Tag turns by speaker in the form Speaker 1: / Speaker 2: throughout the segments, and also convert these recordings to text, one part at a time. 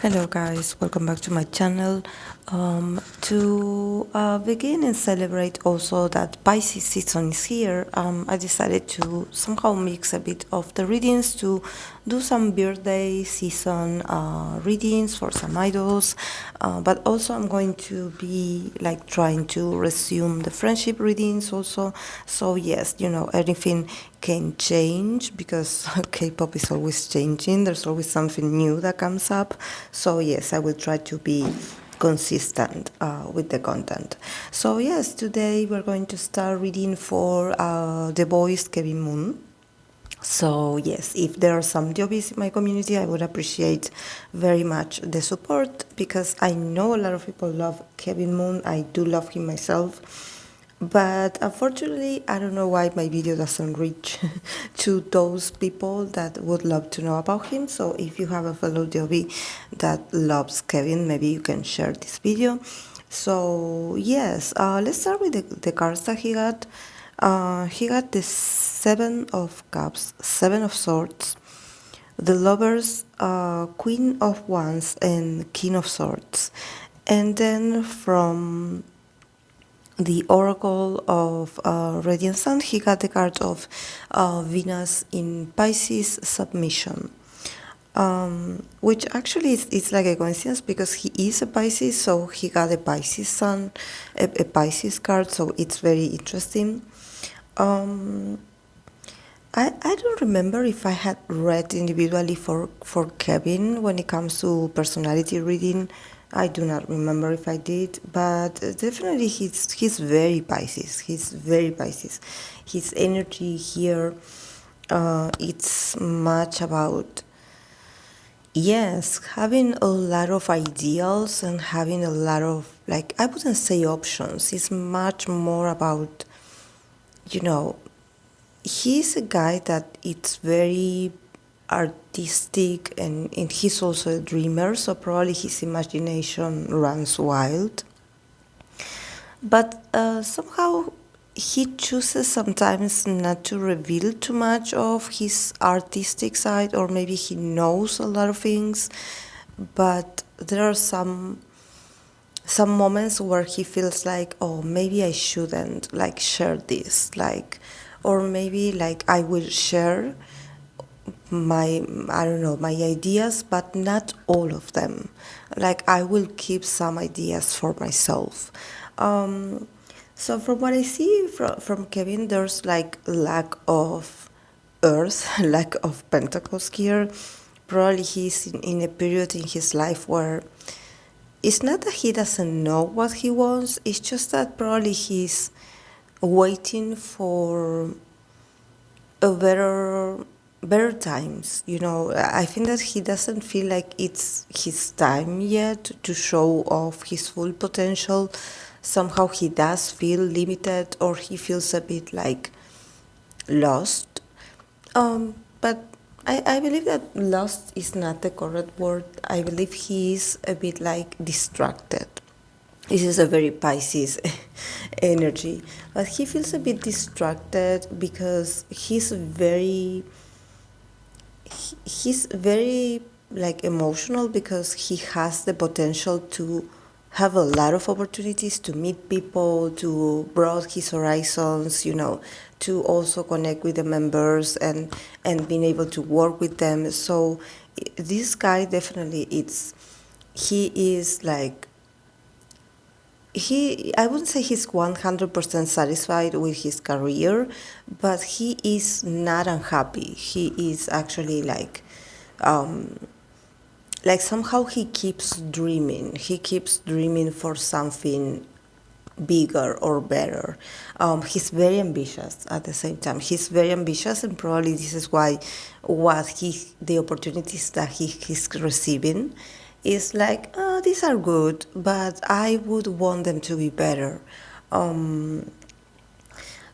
Speaker 1: Hello guys, welcome back to my channel. To begin and celebrate also that Pisces season is here, I decided to somehow mix a bit of the readings to do some birthday season readings for some idols, but also I'm going to be like trying to resume the friendship readings also. So yes, anything can change because K-pop is always changing. There's always something new that comes up. So yes, I will try to be consistent with the content. So yes, today we're going to start reading for the Boyz Kevin Moon. So yes, if there are some jobbies in my community, I would appreciate very much the support because I know a lot of people love Kevin Moon. I do love him myself. But unfortunately, I don't know why my video doesn't reach to those people that would love to know about him. So if you have a fellow Joby that loves Kevin, maybe you can share this video. So yes, let's start with the cards that he got. He got the Seven of Cups, Seven of Swords, the Lovers, Queen of Wands, and King of Swords. And then from the Oracle of Radiant Sun, he got the card of Venus in Pisces Submission. Which actually is like a coincidence because he is a Pisces, so he got a Pisces Sun, a Pisces card, so it's very interesting. I don't remember if I had read individually for Kevin when it comes to personality reading. I do not remember if I did, but definitely he's very Pisces. He's very Pisces. His energy here, it's much about, yes, having a lot of ideals and having a lot of, like, I wouldn't say options. It's much more about, you know, he's a guy that it's very artistic and he's also a dreamer, so probably his imagination runs wild. But somehow he chooses sometimes not to reveal too much of his artistic side, or maybe he knows a lot of things, but there are some moments where he feels like, oh, maybe I shouldn't like share this, like, or maybe like I will share my, I don't know, my ideas, but not all of them. Like I will keep some ideas for myself. So from what I see from Kevin, there's like lack of earth, lack of pentacles here. Probably he's in a period in his life where it's not that he doesn't know what he wants, it's just that probably he's waiting for a better times. I think that he doesn't feel like it's his time yet to show off his full potential. Somehow he does feel limited, or he feels a bit like lost. But I believe that lost is not the correct word. I believe he is a bit like distracted. This is a very Pisces energy, but he feels a bit distracted because he's very like emotional, because he has the potential to have a lot of opportunities to meet people, to broaden his horizons, to also connect with the members and being able to work with them. So this guy definitely, he is like, I wouldn't say he's 100% satisfied with his career, but he is not unhappy. He is actually like somehow he keeps dreaming. He keeps dreaming for something bigger or better. He's very ambitious at the same time. He's very ambitious, and probably this is why the opportunities that he's receiving is like, oh, these are good, but I would want them to be better.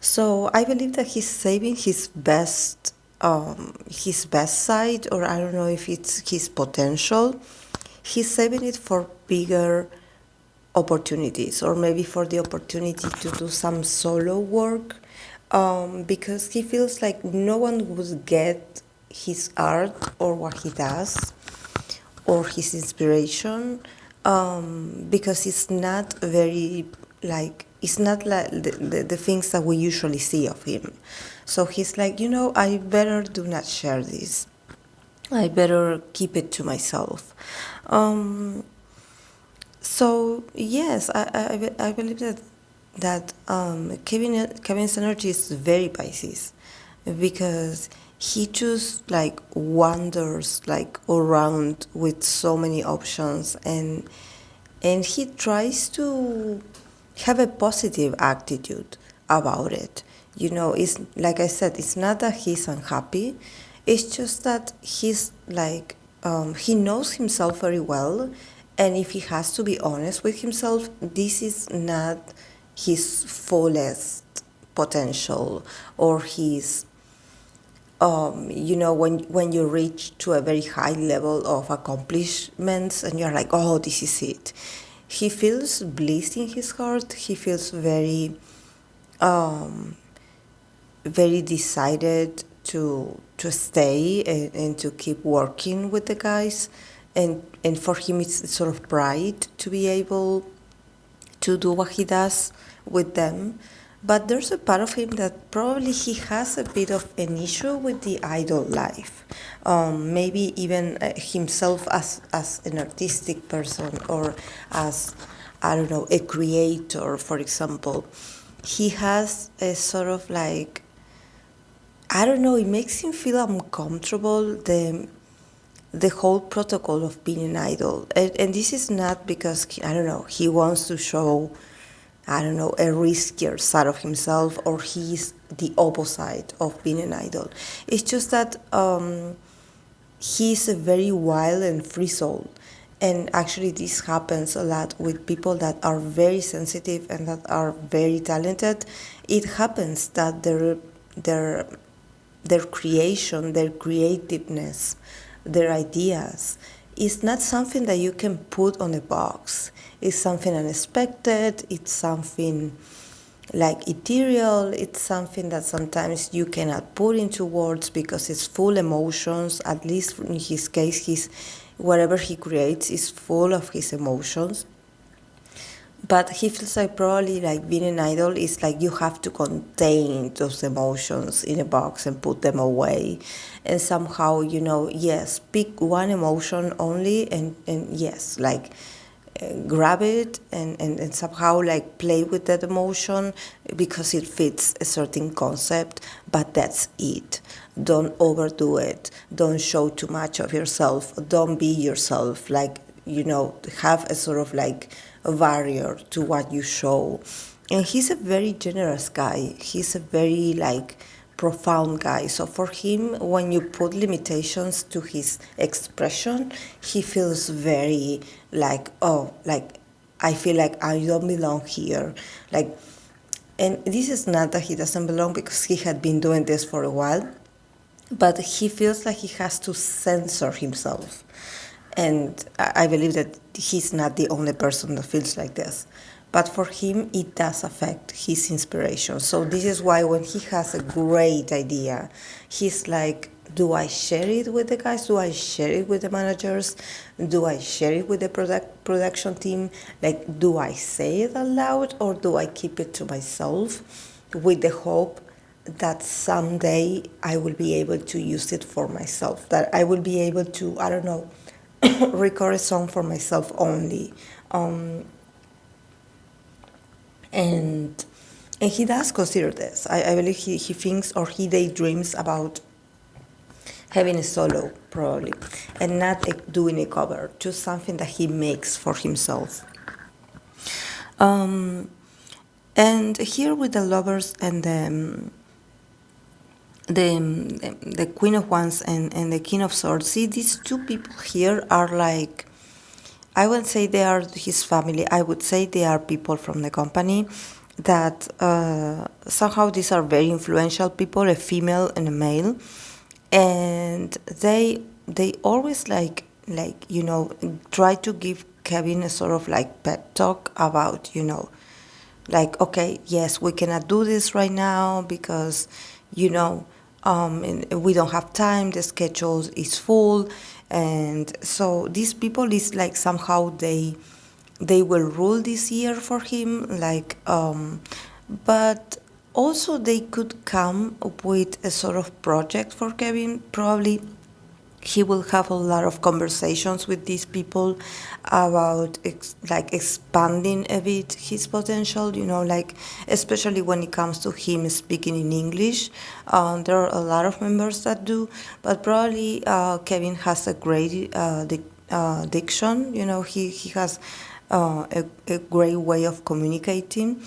Speaker 1: So I believe that he's saving his best side, or I don't know if it's his potential. He's saving it for bigger opportunities, or maybe for the opportunity to do some solo work, because he feels like no one would get his art or what he does, or his inspiration, because it's not very like it's not like the things that we usually see of him. So he's like, I better do not share this. I better keep it to myself. Um, so yes, I believe that Kevin's energy is very Pisces, because he just like wanders like around with so many options, and he tries to have a positive attitude about it. It's like I said, it's not that he's unhappy, it's just that he's like, he knows himself very well, and if he has to be honest with himself, this is not his fullest potential, or his when you reach to a very high level of accomplishments and you're like, oh, this is it. He feels bliss in his heart. He feels very decided to stay and to keep working with the guys, and for him it's sort of pride to be able to do what he does with them. But there's a part of him that probably he has a bit of an issue with the idol life. Maybe even himself as an artistic person, or as, I don't know, a creator, for example. He has a sort of like, I don't know, it makes him feel uncomfortable, the whole protocol of being an idol. And this is not because, I don't know, he wants to show, I don't know, a riskier side of himself, or he's the opposite of being an idol. It's just that he's a very wild and free soul. And actually this happens a lot with people that are very sensitive and that are very talented. It happens that their creation, their creativeness, their ideas is not something that you can put on a box. It's something unexpected, it's something like ethereal, it's something that sometimes you cannot put into words because it's full emotions. At least in his case, whatever he creates is full of his emotions. But he feels like probably like being an idol is like you have to contain those emotions in a box and put them away. And somehow, yes, pick one emotion only, and yes, like grab it and somehow like play with that emotion because it fits a certain concept, but that's it. Don't overdo it. Don't show too much of yourself. Don't be yourself. Like, have a sort of like a barrier to what you show. And he's a very generous guy. He's a very like profound guy. So for him, when you put limitations to his expression, he feels very like, oh, like I feel like I don't belong here. Like, and this is not that he doesn't belong, because he had been doing this for a while, but he feels like he has to censor himself. And I believe that he's not the only person that feels like this. But for him, it does affect his inspiration. So this is why when he has a great idea, he's like, do I share it with the guys? Do I share it with the managers? Do I share it with the production team? Like, do I say it aloud, or do I keep it to myself with the hope that someday I will be able to use it for myself, that I will be able to, I don't know, record a song for myself only. And he does consider this. I believe he thinks, or he daydreams about having a solo, probably, and not doing a cover, just something that he makes for himself. And here with the lovers and the Queen of Wands and the King of Swords, see, these two people here are like, I wouldn't say they are his family. I would say they are people from the company that somehow these are very influential people, a female and a male, and they always like try to give Kevin a sort of like pep talk about like, okay, yes, we cannot do this right now because and we don't have time, the schedule is full. And so these people is like somehow they will rule this year for him, like, but also they could come up with a sort of project for Kevin. Probably he will have a lot of conversations with these people about like expanding a bit his potential, like especially when it comes to him speaking in English. There are a lot of members that do, but probably Kevin has a great diction. He has a great way of communicating.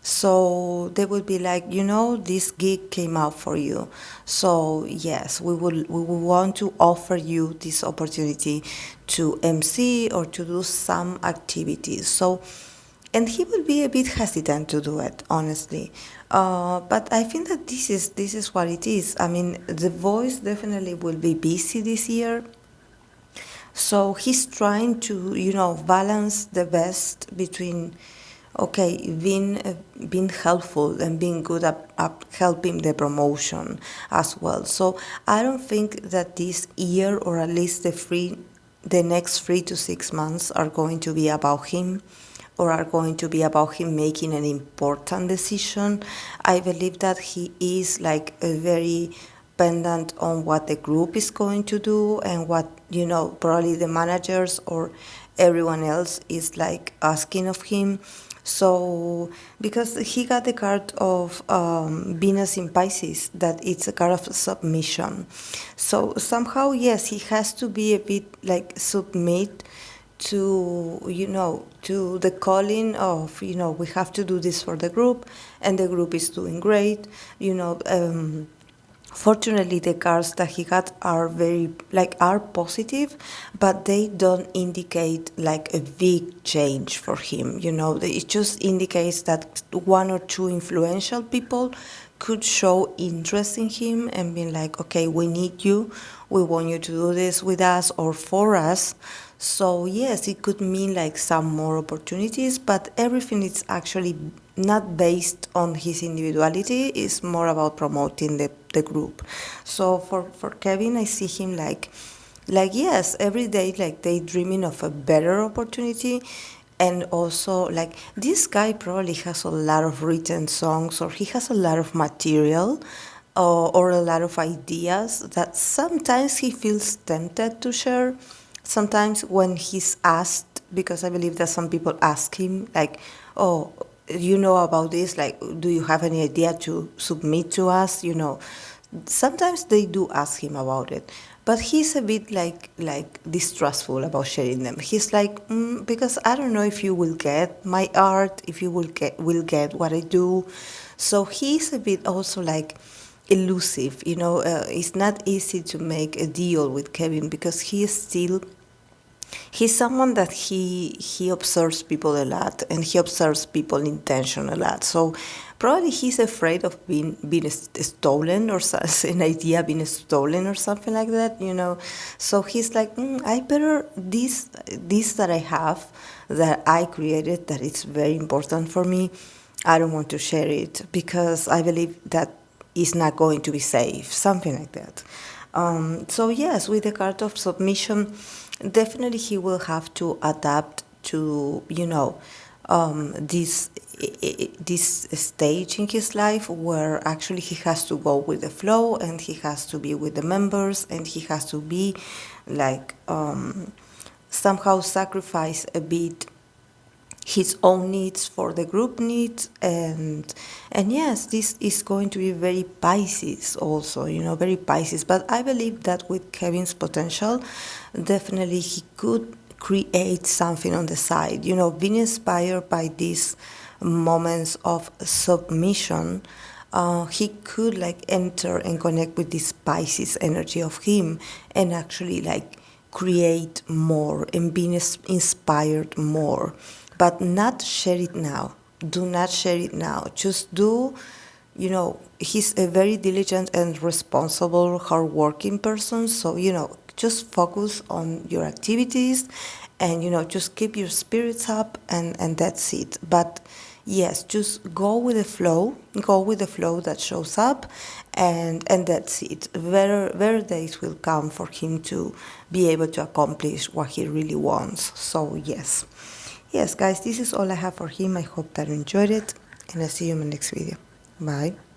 Speaker 1: So they would be like, this gig came out for you. So yes, we will want to offer you this opportunity to MC or to do some activities. So, and he will be a bit hesitant to do it, honestly. But I think that this is what it is. I mean, the voice definitely will be busy this year. So he's trying to, balance the best between, okay, being helpful and being good at helping the promotion as well. So I don't think that this year, or at least the next 3 to 6 months, are going to be about him, or are going to be about him making an important decision. I believe that he is like a very dependent on what the group is going to do, and what, probably the managers or everyone else is like asking of him. So, because he got the card of Venus in Pisces, that it's a card of submission. So somehow, yes, he has to be a bit like submit to, to the calling of, we have to do this for the group, and the group is doing great. Fortunately, the cards that he got are positive, but they don't indicate like a big change for him. It just indicates that one or two influential people could show interest in him and being like, okay, we need you, we want you to do this with us or for us. So yes, it could mean like some more opportunities, but everything is actually not based on his individuality. It's more about promoting the group. So for Kevin, I see him like yes, every day like daydreaming of a better opportunity. And also, like, this guy probably has a lot of written songs, or he has a lot of material, or a lot of ideas that sometimes he feels tempted to share. Sometimes when he's asked, because I believe that some people ask him, like, oh, you know about this? Like, do you have any idea to submit to us? Sometimes they do ask him about it, but he's a bit like distrustful about sharing them. He's like, because I don't know if you will get my art, if you will get what I do. So he's a bit also like elusive. It's not easy to make a deal with Kevin, because he's someone that he observes people a lot, and he observes people intention a lot. So probably he's afraid of being stolen, or an idea being stolen or something like that. So he's like, I better this that I have, that I created, that it's very important for me. I don't want to share it, because I believe that it's not going to be safe, something like that. So yes, with the card of submission, definitely he will have to adapt to, this stage in his life, where actually he has to go with the flow, and he has to be with the members, and he has to be like, somehow sacrifice a bit his own needs for the group needs. And yes, this is going to be very Pisces also, very Pisces. But I believe that with Kevin's potential, definitely he could create something on the side, being inspired by these moments of submission. He could like enter and connect with this Pisces energy of him, and actually like create more and being inspired more. But not share it now. Do not share it now. Just do, he's a very diligent and responsible, hardworking person. So, just focus on your activities and just keep your spirits up, and that's it. But yes, just go with the flow, that shows up, and that's it. Better days will come for him to be able to accomplish what he really wants. So yes, guys, this is all I have for him. I hope that you enjoyed it, and I'll see you in my next video. Bye.